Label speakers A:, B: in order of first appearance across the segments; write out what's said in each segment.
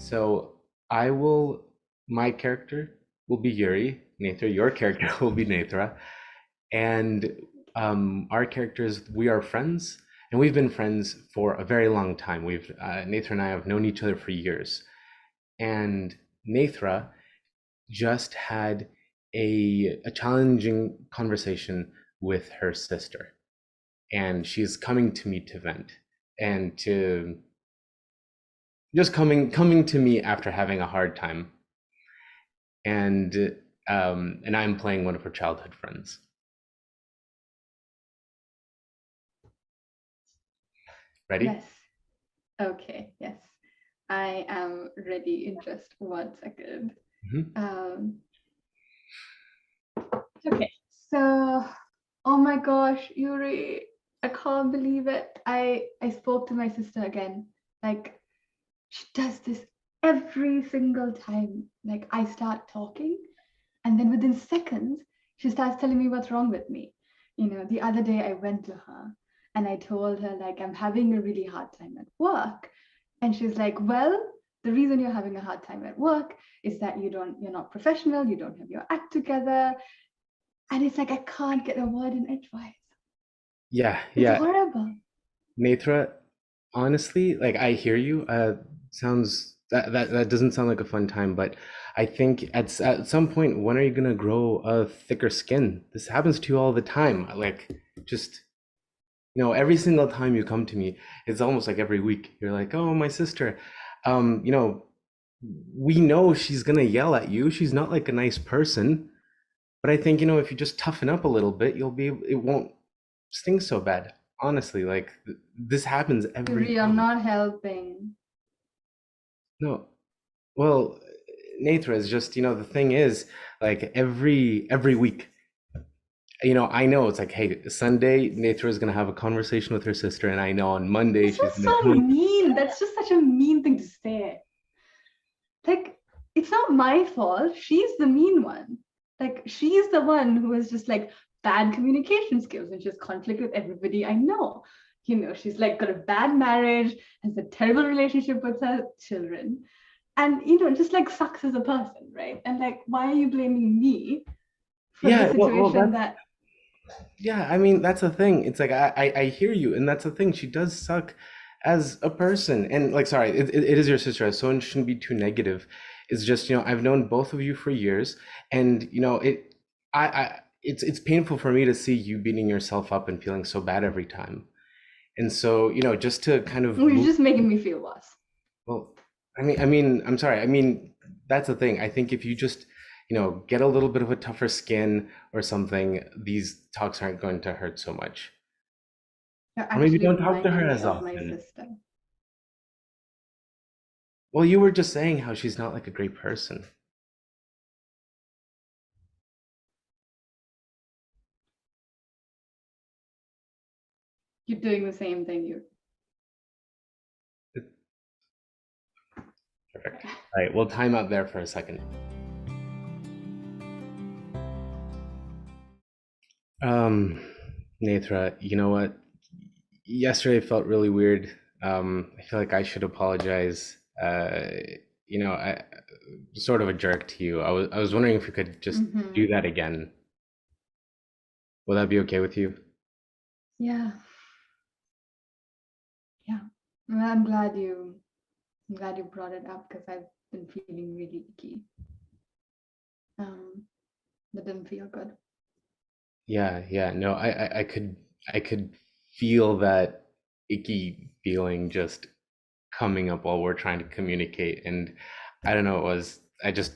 A: So my character will be Yuri, Nethra, your character will be Nethra, and our characters, we are friends, and we've been friends for a very long time. Nethra and I have known each other for years, and Nethra just had a challenging conversation with her sister, and she's coming to me to vent and to just coming to me after having a hard time, and I'm playing one of her childhood friends. Ready?
B: Yes. Okay. Yes. I am ready in just 1 second.
A: Mhm.
B: Um, okay. So, oh my gosh, Yuri, I can't believe it. I spoke to my sister again. Like, she does this every single time. Like, I start talking, and then within seconds, she starts telling me what's wrong with me. The other day I went to her and I told her, like, I'm having a really hard time at work. And she's like, well, the reason you're having a hard time at work is that you're not professional, you don't have your act together. And it's like I can't get a word in edgewise.
A: Yeah,
B: It's
A: yeah.
B: horrible.
A: Natra, honestly, like I hear you. Sounds that doesn't sound like a fun time, but I think at some point, when are you gonna grow a thicker skin? This happens to you all the time. Like, just every single time you come to me, it's almost like every week. You're like, "Oh, my sister, um, you know, we know she's gonna yell at you. She's not like a nice person, but I think, if you just toughen up a little bit, it won't sting so bad. Honestly, like this happens every
B: Yuri, you're
A: time.
B: not helping.
A: No, well, Nathra is just, the thing is, like every week, I know it's like, hey, Sunday, Nathra is gonna have a conversation with her sister, and I know on Monday
B: This
A: she's
B: was
A: gonna
B: so
A: come.
B: mean. That's just such a mean thing to say. Like, it's not my fault. She's the mean one. Like, she's the one who has just like bad communication skills and she has conflict with everybody I know. She's like got a bad marriage, has a terrible relationship with her children, and just like sucks as a person, right? And like, why are you blaming me for the
A: Yeah, well,
B: situation that
A: yeah, I mean, that's the thing. It's like I hear you, and that's the thing. She does suck as a person. And like, sorry, it is your sister, so it shouldn't be too negative. It's just, I've known both of you for years, and it's painful for me to see you beating yourself up and feeling so bad every time. And so, just to kind of
B: you're
A: move,
B: just making me feel worse?
A: well, I'm sorry. I mean, that's the thing. I think if you just, get a little bit of a tougher skin or something, these talks aren't going to hurt so much.
B: You're
A: Or maybe
B: actually
A: don't talk to her
B: reminding me
A: as
B: of my
A: often.
B: sister.
A: Well, you were just saying how she's not like a great person.
B: You're doing the same thing. You
A: Perfect. All right, we'll time out there for a second. Um, Nathra, you know what? Yesterday felt really weird. I feel like I should apologize. I sort of a jerk to you. I was wondering if we could just do
B: Mm-hmm.
A: that again. Will that be okay with you?
B: Yeah, yeah. Well, I'm glad you brought it up because I've been feeling really icky. Um, that didn't feel good.
A: Yeah, yeah. No, I could feel that icky feeling just coming up while we're trying to communicate. And I don't know, I just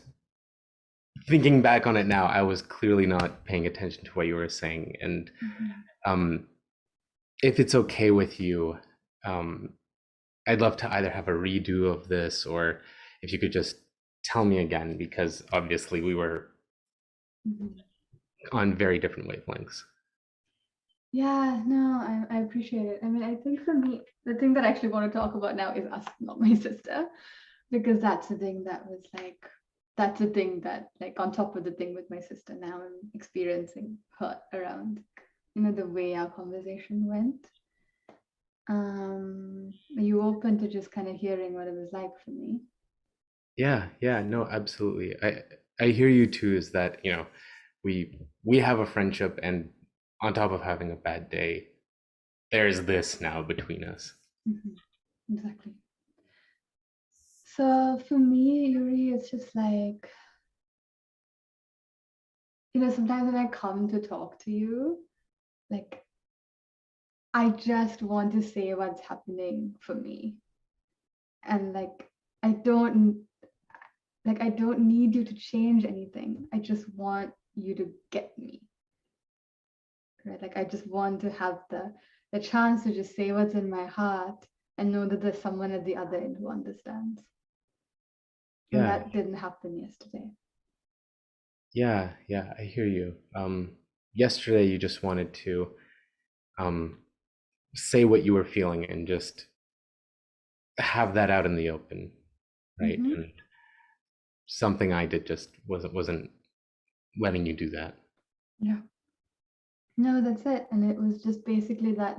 A: thinking back on it now, I was clearly not paying attention to what you were saying. And
B: Mm-hmm.
A: um, if it's okay with you, um, I'd love to either have a redo of this or if you could just tell me again, because obviously we were
B: Mm-hmm.
A: on very different wavelengths.
B: Yeah, no, I appreciate it. I mean, I think for me, the thing that I actually want to talk about now is us, not my sister, because that's the thing that, like, on top of the thing with my sister, now I'm experiencing hurt around, the way our conversation went. Are you open to just kind of hearing what it was like for me?
A: Yeah, yeah, no, absolutely. I hear you too, is that, you know, we have a friendship, and on top of having a bad day, there's this now between us.
B: Mhm. Exactly. So for me, Yuri, it's just like, sometimes when I come to talk to you, like, I just want to say what's happening for me. And I don't I don't need you to change anything. I just want you to get me, right? Like I just want to have the chance to just say what's in my heart and know that there's someone at the other end who understands. And
A: Yeah,
B: that didn't happen yesterday.
A: yeah, yeah, I hear you. Yesterday you just wanted to um say what you were feeling and just have that out in the open, right?
B: Mm-hmm.
A: And something I did just wasn't letting you do that.
B: Yeah. No, that's it. And it was just basically that,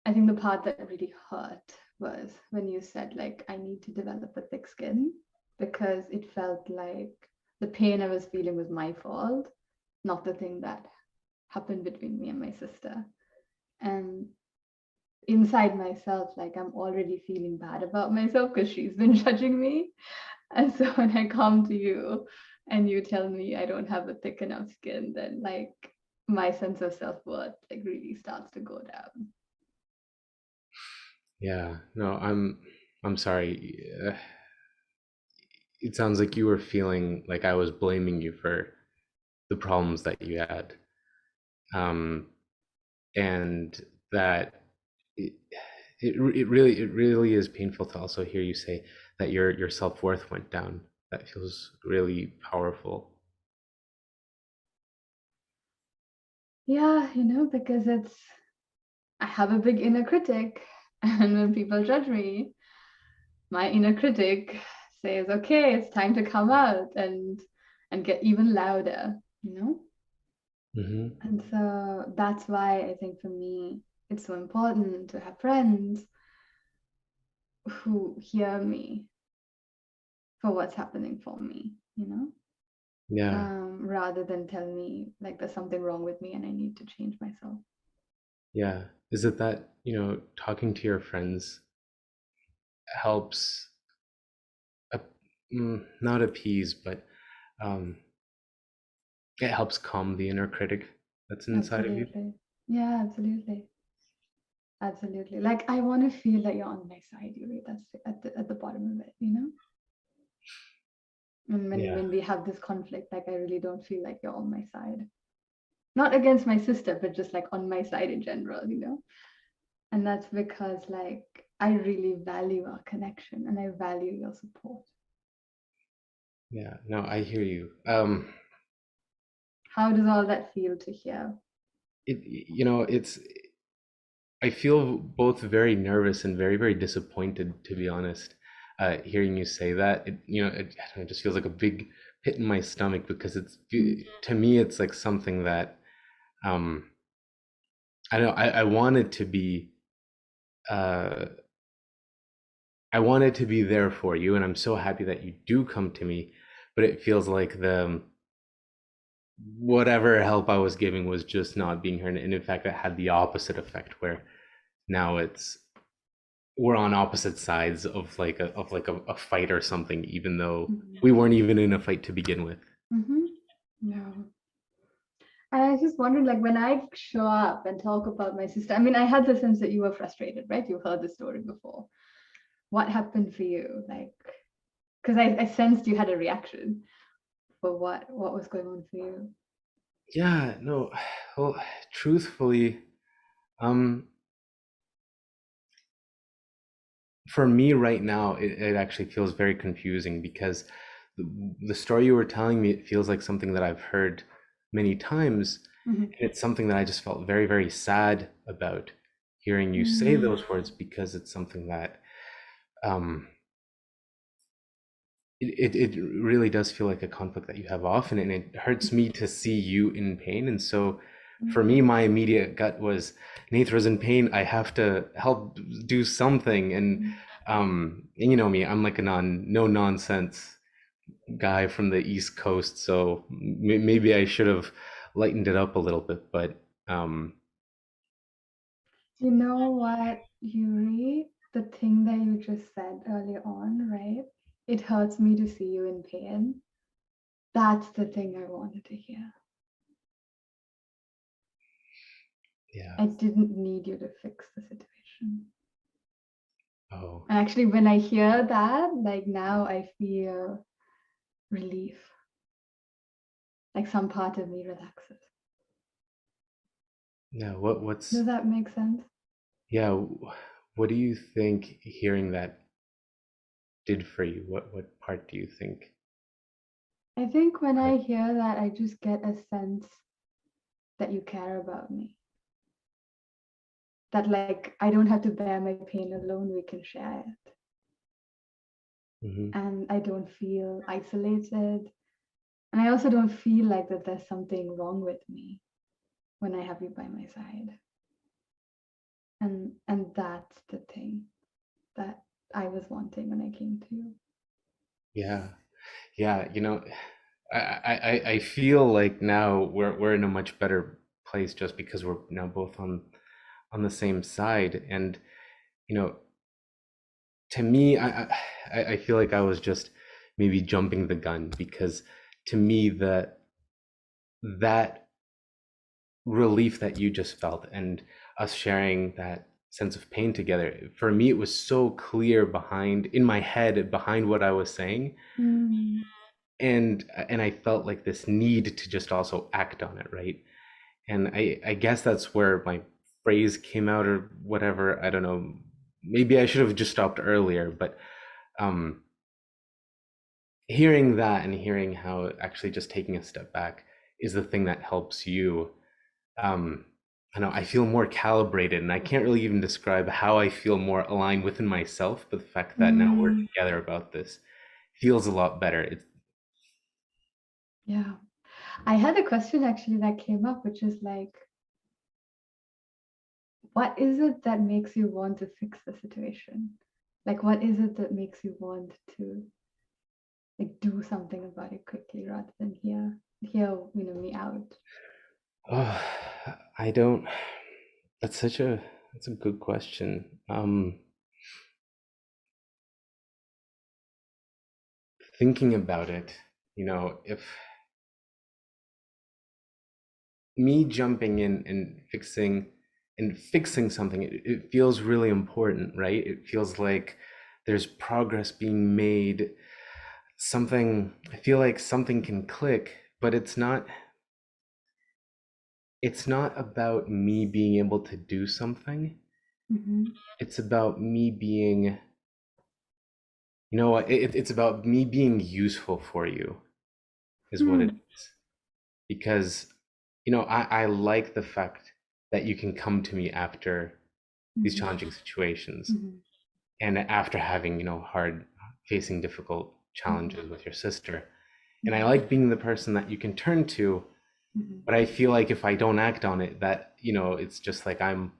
B: I think the part that really hurt was when you said, I need to develop a thick skin because it felt like the pain I was feeling was my fault, not the thing that happened between me and my sister. And inside myself, I'm already feeling bad about myself because she's been judging me. And so when I come to you and you tell me I don't have a thick enough skin, then my sense of self-worth really starts to go down.
A: Yeah, no, I'm sorry. It sounds like you were feeling like I was blaming you for the problems that you had. Um, and that it, it really is painful to also hear you say that your self-worth went down. That feels really powerful.
B: Yeah, because I have a big inner critic. And when people judge me, my inner critic says, okay, it's time to come out and get even louder, you know?
A: Hmm.
B: And so that's why I think for me, it's so important to have friends who hear me for what's happening for me,
A: Yeah,
B: rather than tell me there's something wrong with me and I need to change myself.
A: yeah. Is it that, talking to your friends helps, ap- not appease, but um, it helps calm the inner critic that's inside of you?
B: Absolutely. Yeah, absolutely. Absolutely. I want to feel that you're on my side, Yuri. That's at the bottom of it, And when
A: Yeah,
B: when we have this conflict, I really don't feel like you're on my side. Not against my sister, but just on my side in general. And that's because I really value our connection and I value your support.
A: yeah. No, I hear you.
B: How does all that feel to hear?
A: It's I feel both very nervous and very, very disappointed, to be honest. Hearing you say that, I don't know, it just feels like a big pit in my stomach because
B: Mm.
A: to me, it's like something that um, I don't know. I wanted to be, uh, I wanted to be there for you, and I'm so happy that you do come to me. But it feels like the whatever help I was giving was just not being heard, and in fact, it had the opposite effect, where now it's we're on opposite sides of a fight or something, even though
B: Mhm.
A: we weren't even in a fight to begin with.
B: Mhm. No. And I was just wondering, when I show up and talk about my sister, I mean, I had the sense that you were frustrated, right? You heard the story before. What happened for you? Because I sensed you had a reaction, but what was going on for you?
A: Yeah, no, well, truthfully, um, for me right now, it actually feels very confusing because the story you were telling me, it feels like something that I've heard many times,
B: Mhm.
A: and it's something that I just felt very, very sad about hearing you say
B: Mm.
A: those words because it's something that um, it really does feel like a conflict that you have often, and it hurts me to see you in pain. And so for
B: Mm.
A: me, my immediate gut was, Nethra's in pain, I have to help do something. And And you know me, I'm like a no nonsense guy from the East Coast, so maybe I should have lightened it up a little bit, but um,
B: You know what, Yuri? The thing that you just said earlier on, right? It hurts me to see you in pain. That's the thing I wanted to hear.
A: yeah.
B: I didn't need you to fix the situation.
A: Oh,
B: And actually, when I hear that, like now I feel relief. Like some part of me relaxes.
A: yeah.
B: Does that make sense?
A: Yeah, what do you think hearing that did for you? What part do you think?
B: I think when I hear that, I just get a sense that you care about me. That like I don't have to bear my pain alone, we can share it.
A: Hmm.
B: And I don't feel isolated. And I also don't feel like that there's something wrong with me when I have you by my side. And that's the thing that I was wanting when I came to you.
A: Yeah, yeah. I feel like now we're in a much better place just because we're now both on the same side, and you know, to me, I feel like I was just maybe jumping the gun because to me that relief that you just felt and us sharing that sense of pain together, for me it was so clear behind in my head behind what I was saying,
B: Mm,
A: and I felt like this need to just also act on it, right? And I guess that's where my phrase came out or whatever, I don't know, maybe I should have just stopped earlier, but um hearing that and hearing how actually just taking a step back is the thing that helps you. um I know I feel more calibrated, and I can't really even describe how I feel more aligned within myself, but the fact that now we're
B: mm,
A: together about this feels a lot better. It's
B: yeah. I had a question actually that came up, which is like, what is it that makes you want to fix the situation? Like, what is it that makes you want to like do something about it quickly rather than hear me out?
A: oh, I don't that's such a that's a good question. Thinking about it, if me jumping in and fixing something, it feels really important, right? It feels like there's progress being made. Something, I feel like something can click, but it's not about me being able to do something.
B: Mm-hmm.
A: It's about me being, it's about me being useful for you is what it
B: Hmm.
A: is. Because, I like the fact that you can come to me after these
B: Mm-hmm.
A: challenging situations
B: Mm-hmm.
A: and after having, hard facing difficult challenges
B: Mm-hmm.
A: with your sister. And I
B: Mm-hmm.
A: like being the person that you can turn to,
B: Mm-hmm.
A: but I feel like if I don't act on it, that, it's just like I'm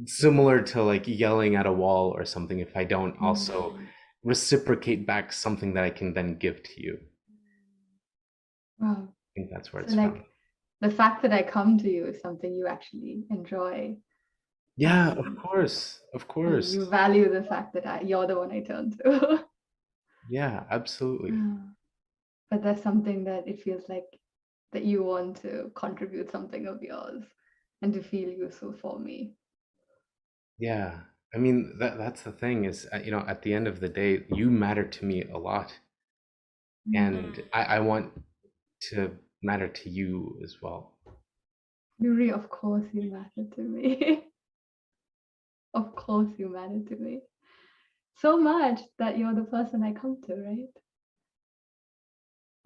A: similar to like yelling at a wall or something if I don't also
B: Mm-hmm.
A: reciprocate back something that I can then give to you. I
B: Wow.
A: think that's where
B: So
A: it's from.
B: like the fact that I come to you is something you actually enjoy,
A: Yeah, of
B: and
A: course. Of
B: and you
A: course.
B: value the fact that you're the one I turn to.
A: Yeah, absolutely.
B: But there's something that it feels like that you want to contribute something of yours and to feel useful for me.
A: Yeah. I mean, that's the thing is, at the end of the day, you matter to me a lot,
B: Mm.
A: and I want to matter to you as well.
B: Yuri, of course you matter to me. Of course you matter to me. So much that you're the person I come to, right?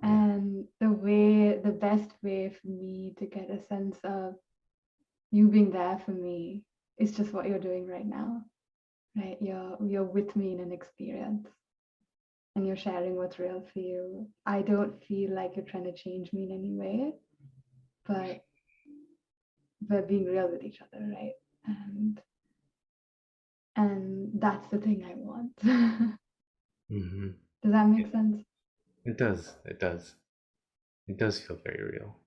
A: Yeah.
B: And the best way for me to get a sense of you being there for me is just what you're doing right now, right? You're with me in an experience and you're sharing what's real for you. I don't feel like you're trying to change me in any way, but we're being real with each other, right? And that's the thing I want. Does
A: Hmm.
B: that make
A: It,
B: sense?
A: it does. It does. It does feel very real.